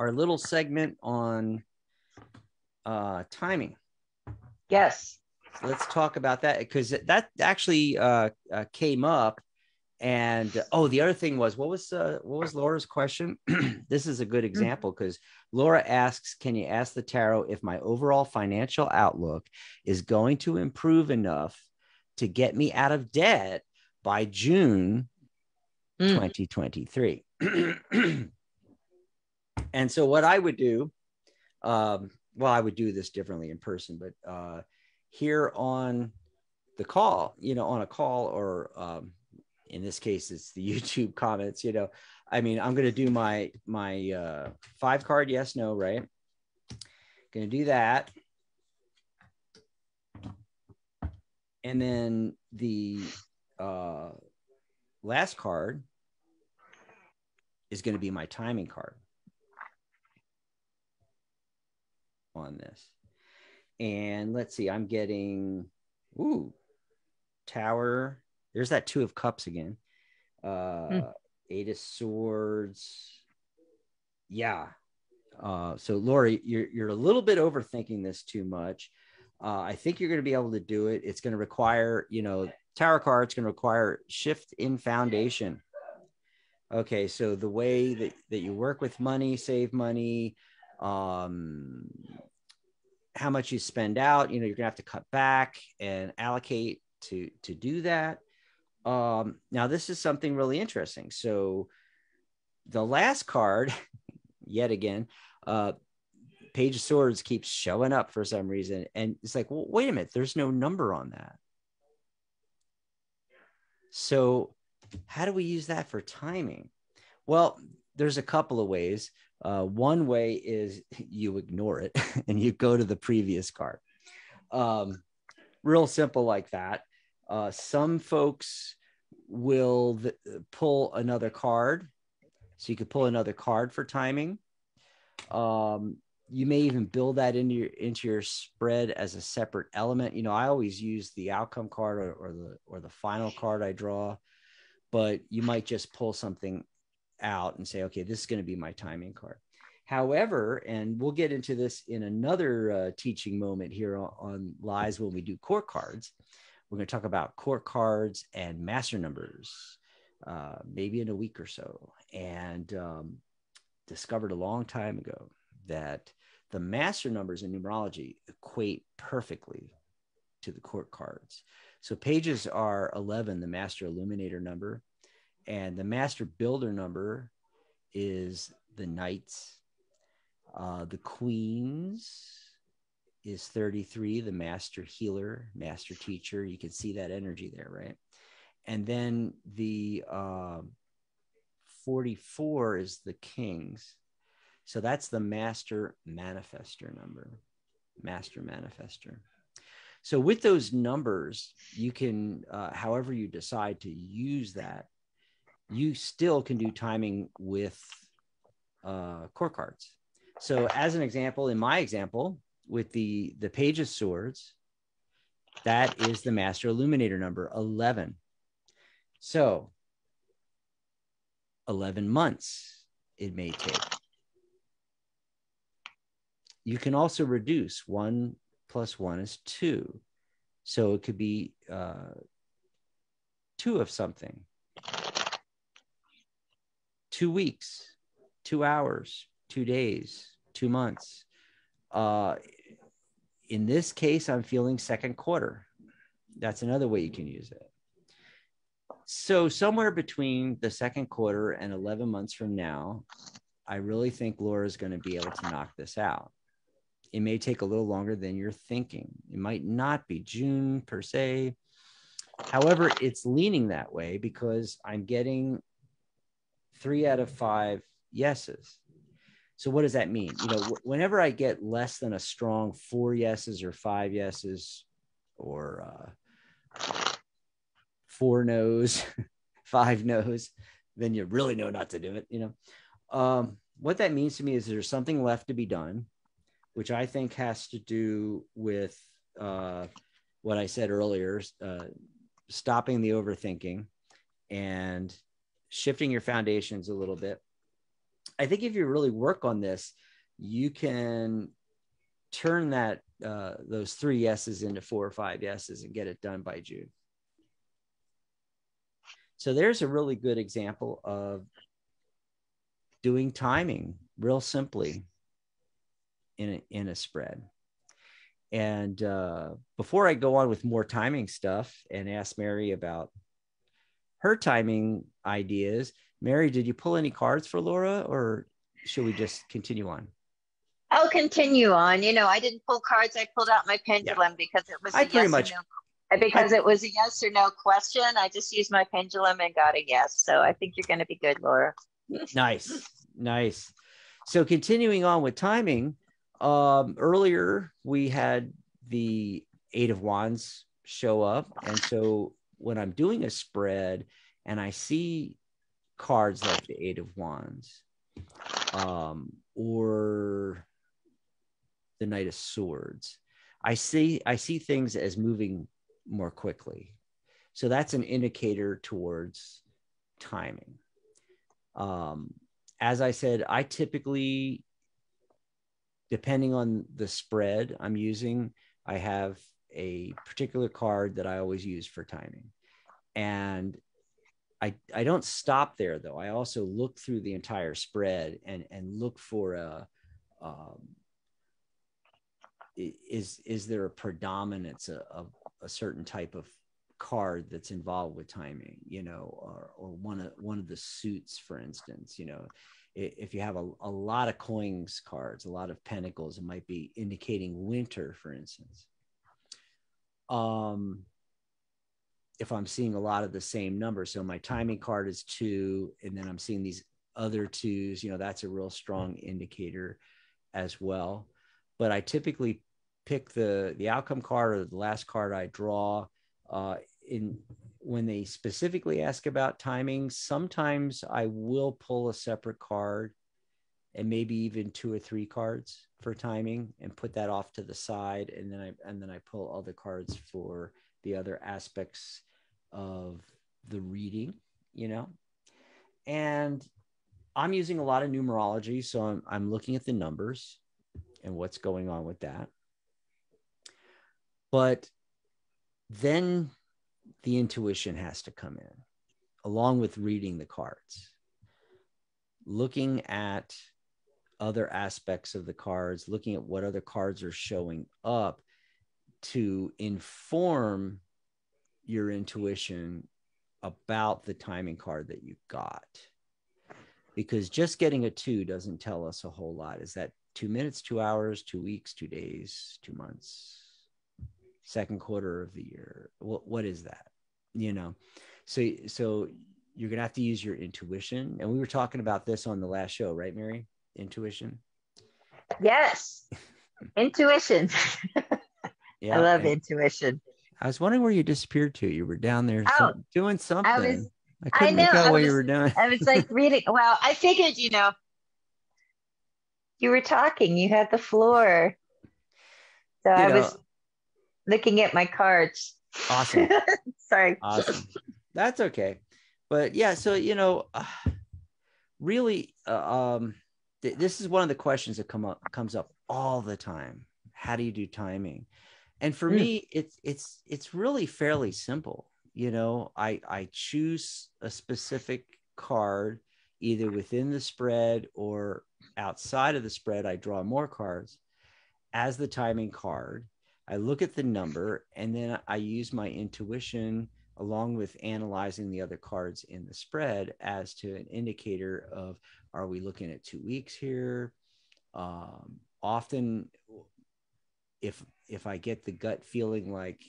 our little segment on timing. Yes. So let's talk about that, because that actually came up. And the other thing was, what was Laura's question? This is a good example, because Laura asks, can you ask the tarot if my overall financial outlook is going to improve enough to get me out of debt by June 2023? And so what I would do, I would do this differently in person, but here on the call, on a call, or in this case, it's the YouTube comments, I'm going to do my 5-card yes, no, right? Going to do that. And then the last card is going to be my timing card on this. And let's see, I'm getting, Tower. There's that 2 of Cups again. 8 of Swords. Yeah. So Laura, you're a little bit overthinking this too much. I think you're going to be able to do it. It's going to require, Tower card. It's going to require shift in foundation. Okay. So the way that you work with money, save money, how much you spend out, you're going to have to cut back and allocate to do that. Now this is something really interesting. So the last card, yet again, Page of Swords keeps showing up for some reason. And it's like, well, wait a minute, there's no number on that. So how do we use that for timing? Well, there's a couple of ways. One way is you ignore it and you go to the previous card. Real simple like that. Some folks will pull another card. So you could pull another card for timing. You may even build that into your spread as a separate element. I always use the outcome card or the final card I draw, but you might just pull something out and say, okay, this is going to be my timing card. However, and we'll get into this in another teaching moment here on Lies when we do court cards. We're going to talk about court cards and master numbers, maybe in a week or so. And discovered a long time ago that the master numbers in numerology equate perfectly to the court cards. So pages are 11, the master illuminator number, and the master builder number is the knights. The queens is 33, the master healer, master teacher. You can see that energy there, right? And then the 44 is the kings. So that's the master manifester number, master manifester. So with those numbers, you can, however you decide to use that, you still can do timing with court cards. So as an example, in my example, with the Page of Swords, that is the master illuminator number 11. So 11 months it may take. You can also reduce 1 + 1 is 2. So it could be 2 of something. 2 weeks, 2 hours, 2 days, 2 months. In this case, I'm feeling second quarter. That's another way you can use it. So somewhere between the second quarter and 11 months from now, I really think Laura's going to be able to knock this out. It may take a little longer than you're thinking. It might not be June per se. However, it's leaning that way because I'm getting 3 out of 5 yeses. So what does that mean? Whenever I get less than a strong 4 yeses or 5 yeses or 4 no's, 5 no's, then you really know not to do it. What that means to me is there's something left to be done, which I think has to do with what I said earlier, stopping the overthinking and shifting your foundations a little bit. I think if you really work on this, you can turn that those 3 yeses into 4 or 5 yeses and get it done by June. So there's a really good example of doing timing real simply in a spread. And before I go on with more timing stuff and ask Mary about her timing ideas, Mary, did you pull any cards for Laura, or should we just continue on? I'll continue on. I didn't pull cards. I pulled out my pendulum because it was it was a yes or no question. I just used my pendulum and got a yes. So I think you're going to be good, Laura. Nice. So continuing on with timing, earlier we had the 8 of Wands show up. And so when I'm doing a spread and I see cards like the 8 of Wands, or the Knight of Swords, I see things as moving more quickly. So that's an indicator towards timing. As I said, I typically, depending on the spread I'm using, I have a particular card that I always use for timing. And I don't stop there, though. I also look through the entire spread and look for is there a predominance of a certain type of card that's involved with timing, or one of the suits, for instance. If you have a lot of coins cards, a lot of pentacles, it might be indicating winter, for instance. If I'm seeing a lot of the same numbers, so my timing card is 2, and then I'm seeing these other 2s, that's a real strong indicator as well. But I typically pick the outcome card or the last card I draw. When they specifically ask about timing, sometimes I will pull a separate card and maybe even 2 or 3 cards for timing and put that off to the side. And then I pull other cards for the other aspects of the reading, and I'm using a lot of numerology. So I'm looking at the numbers and what's going on with that. But then the intuition has to come in along with reading the cards, looking at other aspects of the cards, looking at what other cards are showing up to inform your intuition about the timing card that you got. Because just getting a 2 doesn't tell us a whole lot. Is that 2 minutes, 2 hours, 2 weeks, 2 days, 2 months, second quarter of the year? What is that? So you're going to have to use your intuition. And we were talking about this on the last show, right, Mary? Intuition. Yes. Intuition. Yeah, I love intuition. I was wondering where you disappeared to. You were down there doing something. I couldn't make out what you were doing. I was like reading. Well, I figured, you were talking. You had the floor. So I was looking at my cards. Awesome. Sorry. Awesome. That's okay. But yeah, so, really, this is one of the questions that comes up all the time. How do you do timing? And for me, it's really fairly simple. I choose a specific card, either within the spread or outside of the spread. I draw more cards as the timing card. I look at the number, and then I use my intuition along with analyzing the other cards in the spread as to an indicator of, are we looking at 2 weeks here? Often, if I get the gut feeling like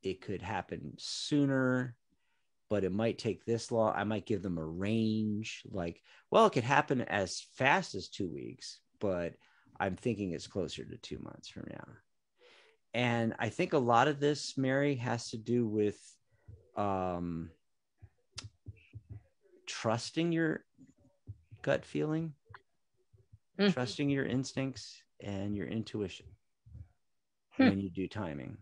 it could happen sooner, but it might take this long, I might give them a range. Like, well, it could happen as fast as 2 weeks, but I'm thinking it's closer to 2 months from now. And I think a lot of this, Mary, has to do with trusting your gut feeling, trusting your instincts and your intuition when you do timing.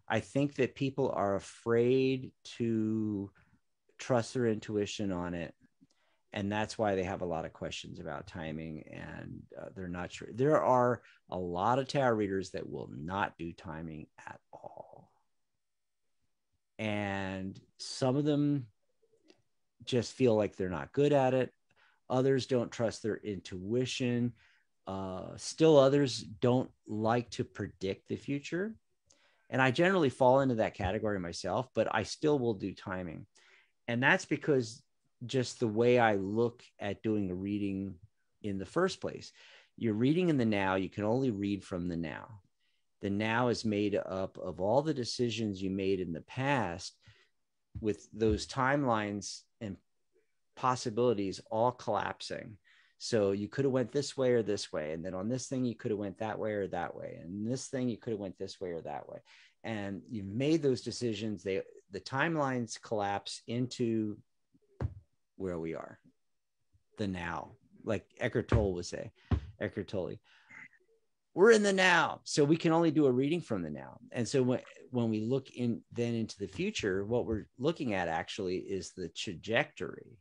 I think that people are afraid to trust their intuition on it. And that's why they have a lot of questions about timing, and they're not sure. There are a lot of tarot readers that will not do timing at all. And some of them just feel like they're not good at it. Others don't trust their intuition. Still others don't like to predict the future. And I generally fall into that category myself, but I still will do timing. And that's because just the way I look at doing a reading in the first place. You're reading in the now. You can only read from the now. The now is made up of all the decisions you made in the past, with those timelines and possibilities all collapsing. So you could have went this way or this way. And then on this thing, you could have went that way or that way. And this thing, you could have went this way or that way. And you made those decisions. The timelines collapse into where we are, the now, like Eckhart Tolle would say. Eckhart Tolle, we're in the now, so we can only do a reading from the now. And so when we look into the future, what we're looking at actually is the trajectory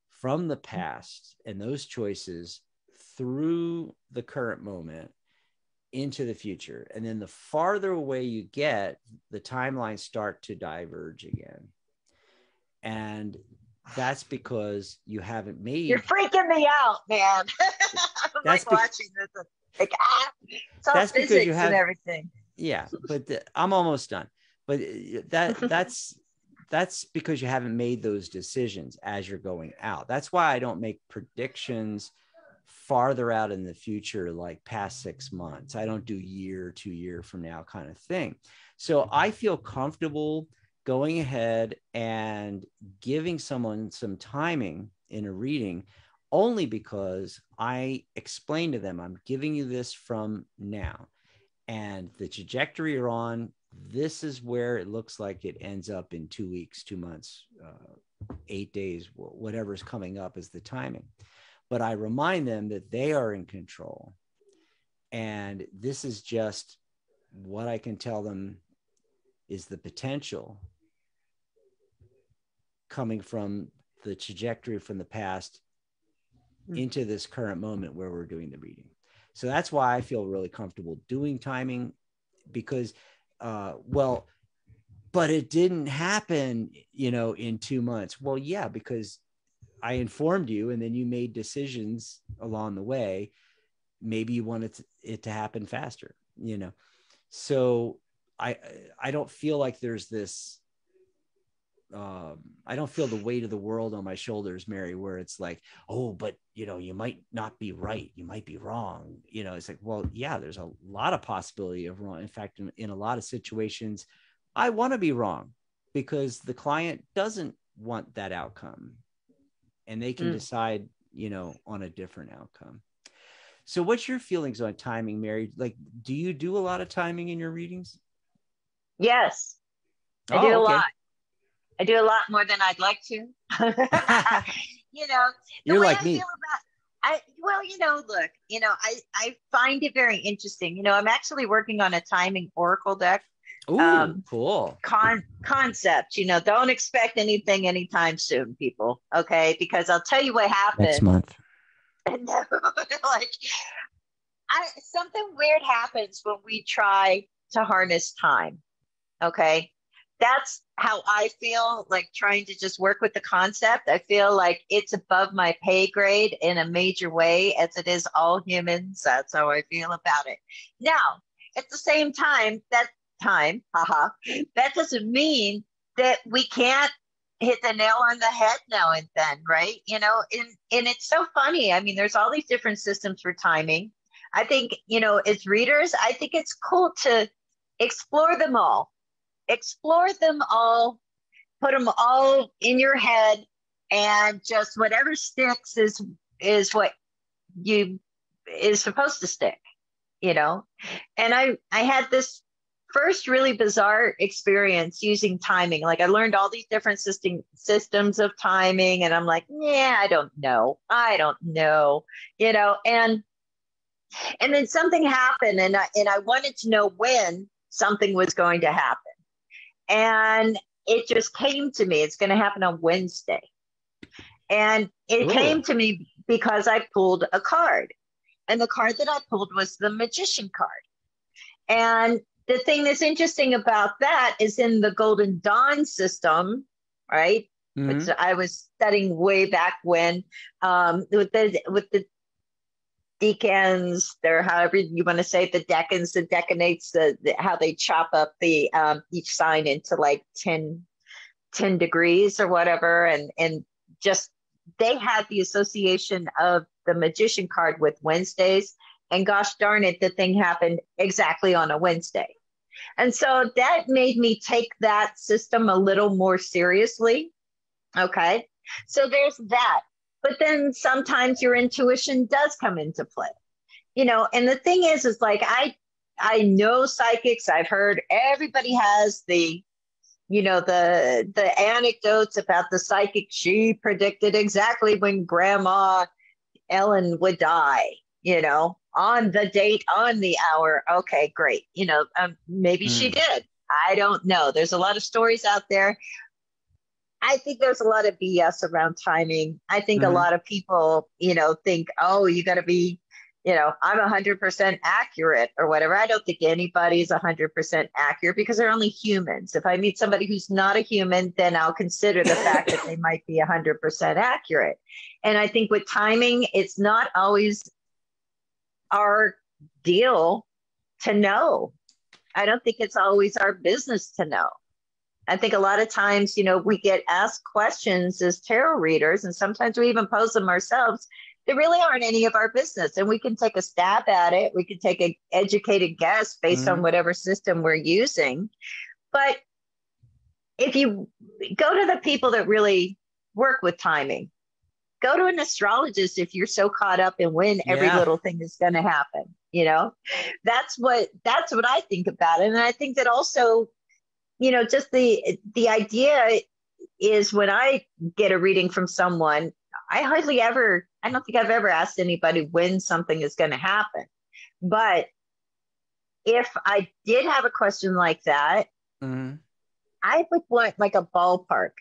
from the past and those choices through the current moment into the future. And then the farther away you get, the timelines start to diverge again. And that's because you haven't made. You're freaking me out, man. I'm like watching this. Like, it's all physics and everything. Yeah, but I'm almost done. But that's because you haven't made those decisions as you're going out. That's why I don't make predictions farther out in the future, like past 6 months. I don't do year, 2 year from now kind of thing. So I feel comfortable going ahead and giving someone some timing in a reading only because I explain to them, I'm giving you this from now, and the trajectory you're on, this is where it looks like it ends up in 2 weeks, 2 months, 8 days, whatever's coming up is the timing. But I remind them that they are in control. And this is just what I can tell them is the potential coming from the trajectory from the past into this current moment where we're doing the reading. So that's why I feel really comfortable doing timing, because, but it didn't happen, in 2 months. Well, yeah, because I informed you and then you made decisions along the way. Maybe you wanted it to happen faster, So I don't feel like there's this, I don't feel the weight of the world on my shoulders, Mary, where it's like, oh, but you might not be right. You might be wrong. It's like, well, yeah, there's a lot of possibility of wrong. In fact, in a lot of situations, I want to be wrong because the client doesn't want that outcome and they can decide, on a different outcome. So what's your feelings on timing, Mary? Like, do you do a lot of timing in your readings? Yes, I do a lot. I do a lot more than I'd like to. You're like me. Look, I find it very interesting. I'm actually working on a timing oracle deck. Ooh, cool. Concept, don't expect anything anytime soon, people. Okay. Because I'll tell you what happened next month. Something weird happens when we try to harness time. Okay. That's how I feel, like trying to just work with the concept. I feel like it's above my pay grade in a major way, as it is all humans. That's how I feel about it. Now, at the same time, that doesn't mean that we can't hit the nail on the head now and then, right? And it's so funny. I mean, there's all these different systems for timing. I think, as readers, I think it's cool to explore them all. Put them all in your head, and just whatever sticks is what is supposed to stick, And I had this first really bizarre experience using timing. Like, I learned all these different systems of timing, and I'm like, yeah, I don't know, and then something happened, and I wanted to know when something was going to happen. And it just came to me, it's going to happen on Wednesday. And it came to me because I pulled a card. And the card that I pulled was the Magician card. And the thing that's interesting about that is in the Golden Dawn system, right? Which I was studying way back when, with the decans, or however you want to say it, the decans, the decanates, how they chop up the each sign into like 10 degrees or whatever, and just they had the association of the Magician card with Wednesdays, and gosh darn it, the thing happened exactly on a Wednesday. And so that made me take that system a little more seriously. Okay, so there's that. But then sometimes your intuition does come into play, and the thing is like, I know psychics. I've heard everybody has the anecdotes about the psychic. She predicted exactly when Grandma Ellen would die, on the date, on the hour. Okay, great. Maybe she did. I don't know. There's a lot of stories out there. I think there's a lot of BS around timing. I think a lot of people, think, oh, you got to be, I'm 100% accurate or whatever. I don't think anybody's 100% accurate because they're only humans. If I meet somebody who's not a human, then I'll consider the fact that they might be 100% accurate. And I think with timing, it's not always our deal to know. I don't think it's always our business to know. I think a lot of times, we get asked questions as tarot readers, and sometimes we even pose them ourselves. They really aren't any of our business, and we can take a stab at it. We can take an educated guess based on whatever system we're using. But if you go to the people that really work with timing, go to an astrologist if you're so caught up in when every little thing is going to happen. That's what I think about it. And I think that also, just the idea is when I get a reading from someone, I don't think I've ever asked anybody when something is going to happen. But if I did have a question like that, I would want like a ballpark.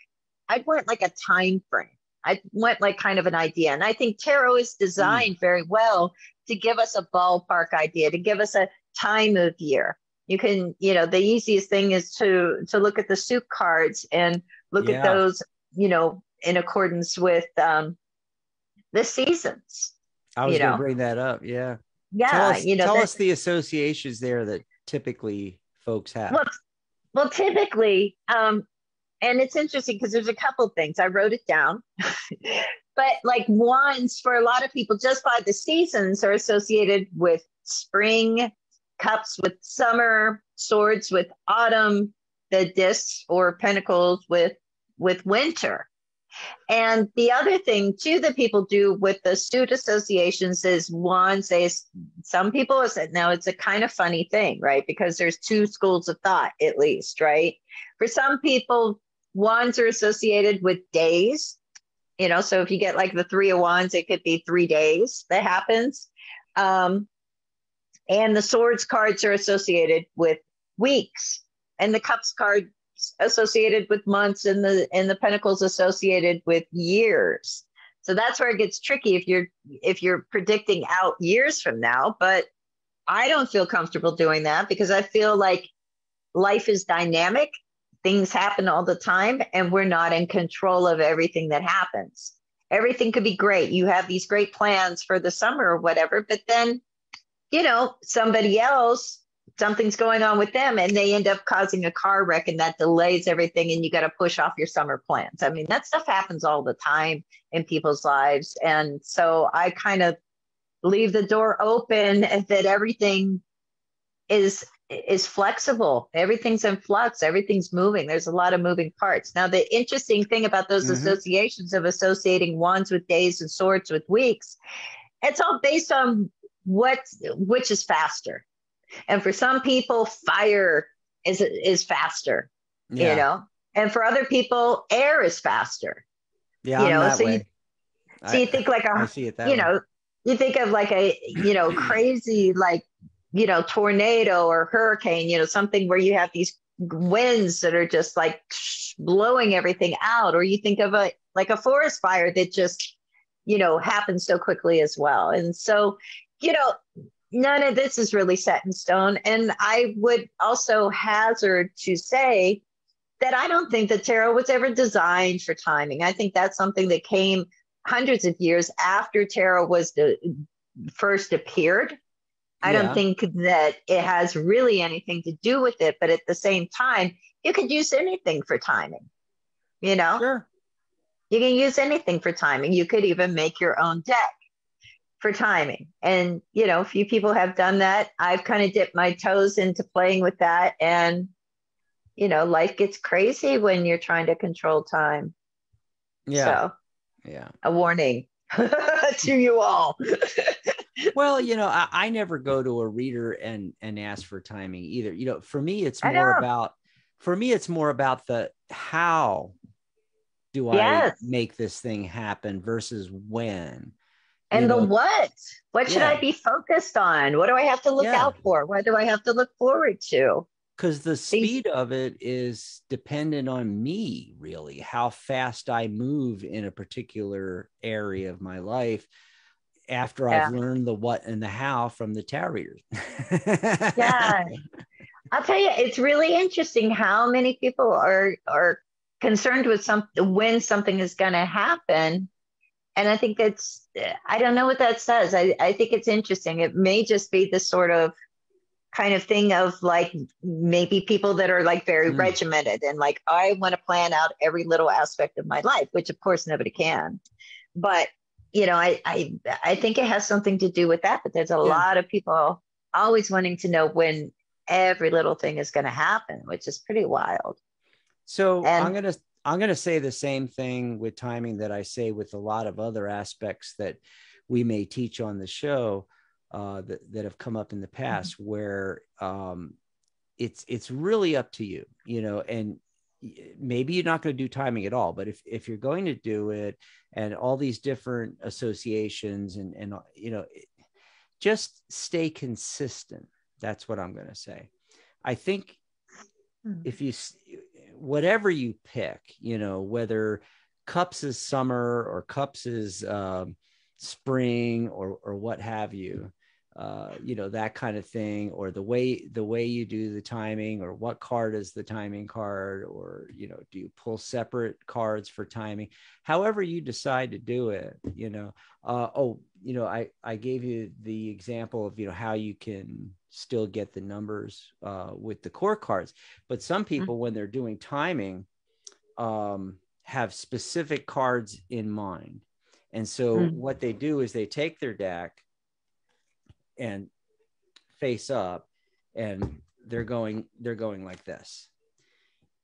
I'd want like a time frame. I want like kind of an idea. And I think tarot is designed very well to give us a ballpark idea, to give us a time of year. You can, the easiest thing is to look at the suit cards and look at those, in accordance with the seasons. I was going to bring that up. Yeah. Yeah. Tell us the associations there that typically folks have. Well, typically, and it's interesting because there's a couple of things. I wrote it down. But like wands, for a lot of people, just by the seasons, are associated with spring, cups with summer, swords with autumn, the discs or pentacles with winter. And the other thing too that people do with the suit associations is wands. Some people said, now it's a kind of funny thing, right? Because there's two schools of thought, at least, right? For some people, wands are associated with days. So if you get like the 3 of wands, it could be 3 days that happens. And the swords cards are associated with weeks, and the cups card associated with months, and the pentacles associated with years. So that's where it gets tricky if you're predicting out years from now. But I don't feel comfortable doing that because I feel like life is dynamic. Things happen all the time, and we're not in control of everything that happens. Everything could be great. You have these great plans for the summer or whatever, but then, somebody else, something's going on with them, and they end up causing a car wreck, and that delays everything, and you got to push off your summer plans. I mean, that stuff happens all the time in people's lives. And so I kind of leave the door open that everything is flexible. Everything's in flux. Everything's moving. There's a lot of moving parts. Now, the interesting thing about those associations of associating wands with days and swords with weeks, it's all based on which is faster. And for some people, fire is faster, and for other people, air is faster. Yeah, I'm that way. You think like I see it that way. You think of like a, crazy, like, tornado or hurricane, something where you have these, winds that are just like blowing everything out, or you think of a forest fire that just, happens so quickly as well. And so, none of this is really set in stone. And I would also hazard to say that I don't think that tarot was ever designed for timing. I think that's something that came hundreds of years after tarot was first appeared. I don't think that it has really anything to do with it, but at the same time, you could use anything for timing, Sure. You can use anything for timing. You could even make your own deck for timing. And, a few people have done that. I've kind of dipped my toes into playing with that. And, life gets crazy when you're trying to control time. Yeah. So, yeah. A warning to you all. Well, I never go to a reader and ask for timing either. For me, it's more about the how do I make this thing happen versus when. And the what should I be focused on? What do I have to look out for? What do I have to look forward to? Because the speed of it is dependent on me, really, how fast I move in a particular area of my life after I've learned the what and the how from the tarot readers. Yeah. I'll tell you, it's really interesting how many people are concerned with when something is going to happen. And I think I don't know what that says. I think it's interesting. It may just be this sort of kind of thing of like maybe people that are like very regimented and like, I want to plan out every little aspect of my life, which of course nobody can. But, I think it has something to do with that. But there's a lot of people always wanting to know when every little thing is going to happen, which is pretty wild. So I'm going to say the same thing with timing that I say with a lot of other aspects that we may teach on the show that have come up in the past, where it's really up to you, and maybe you're not going to do timing at all, but if you're going to do it and all these different associations and just stay consistent. That's what I'm going to say. I think if you, whatever you pick, whether cups is summer or cups is spring or what have you, that kind of thing, or the way you do the timing, or what card is the timing card, or, do you pull separate cards for timing, however you decide to do it, I gave you the example of, how you can still get the numbers with the core cards, but some people, when they're doing timing, have specific cards in mind. And so what they do is they take their deck and face up, and they're going like this.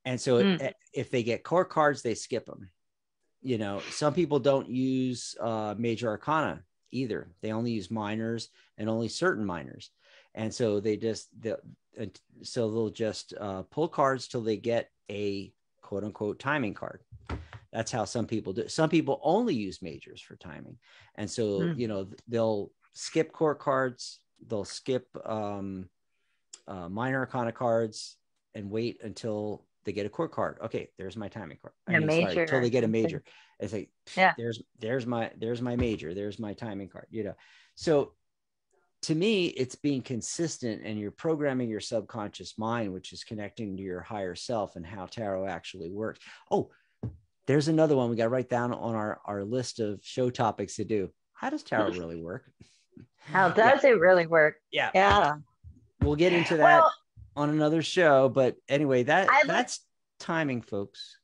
And so if they get core cards, they skip them. Some people don't use major arcana either. They only use minors and only certain minors. And so they'll just pull cards till they get a quote unquote timing card. That's how some people do. Some people only use majors for timing. And so, they'll skip core cards, they'll skip minor arcana cards and wait until they get a core card. Okay, there's my timing card. Until they get a major. It's like, there's my major, there's my timing card, So to me, it's being consistent, and you're programming your subconscious mind, which is connecting to your higher self and how tarot actually works. Oh, there's another one we got to write down on our list of show topics to do. How does tarot really work? How does it really work? Yeah. We'll get into that on another show. But anyway, that's timing, folks.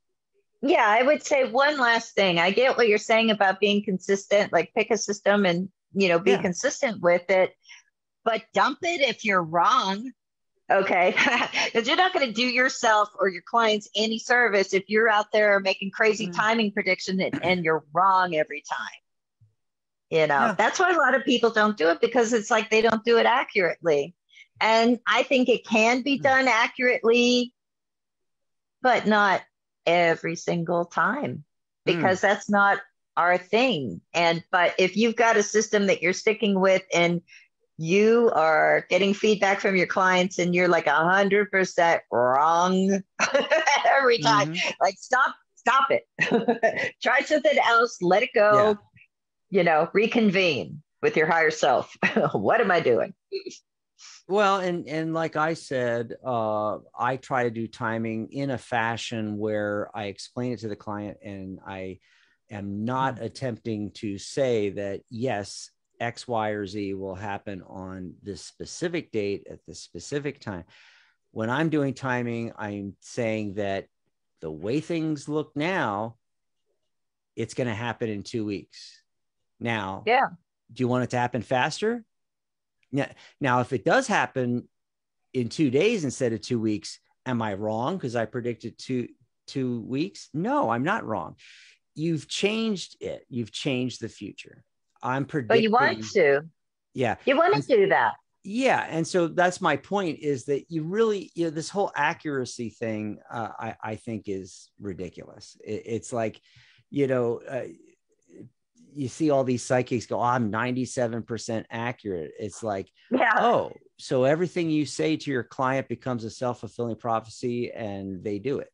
Yeah, I would say one last thing. I get what you're saying about being consistent, like pick a system and, be consistent with it, but dump it if you're wrong. Okay. Because you're not going to do yourself or your clients any service if you're out there making crazy timing predictions and you're wrong every time. That's why a lot of people don't do it, because it's like they don't do it accurately. And I think it can be done accurately, but not every single time, because that's not our thing. But if you've got a system that you're sticking with and you are getting feedback from your clients and you're like 100% wrong every time. Mm-hmm. Like, stop it. Try something else, let it Yeah. go, reconvene with your higher self. What am I doing? Well, and like I said, I try to do timing in a fashion where I explain it to the client, and I am not attempting to say that yes, X, Y, or Z will happen on this specific date at this specific time. When I'm doing timing, I'm saying that the way things look now, it's going to happen in 2 weeks. Now, Yeah. do you want it to happen faster? Now, if it does happen in 2 days instead of 2 weeks, am I wrong because I predicted 2 weeks? No, I'm not wrong. You've changed it. You've changed the future. I'm But you want predicting. to. Yeah. You want to do that. Yeah. And so that's my point, is that you really, this whole accuracy thing, I think is ridiculous. It's like, you know, you see all these psychics go, oh, I'm 97% accurate. It's like, Yeah. oh, so everything you say to your client becomes a self-fulfilling prophecy and they do it.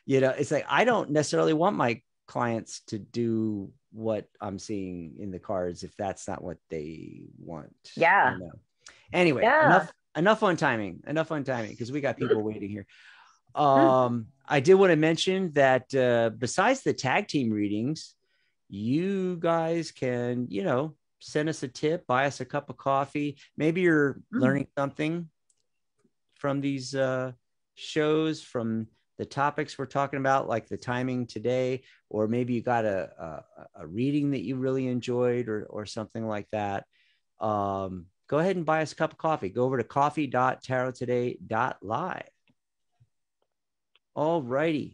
It's like, I don't necessarily want my clients to do what I'm seeing in the cards if that's not what they want. Yeah. Anyway, Yeah. enough on timing, because we got people waiting here. I did want to mention that besides the tag team readings, you guys can, send us a tip, buy us a cup of coffee. Maybe you're learning something from these shows, from the topics we're talking about, like the timing today, or maybe you got a reading that you really enjoyed, or something like that. Go ahead and buy us a cup of coffee. Go over to coffee.tarottoday.live. All righty.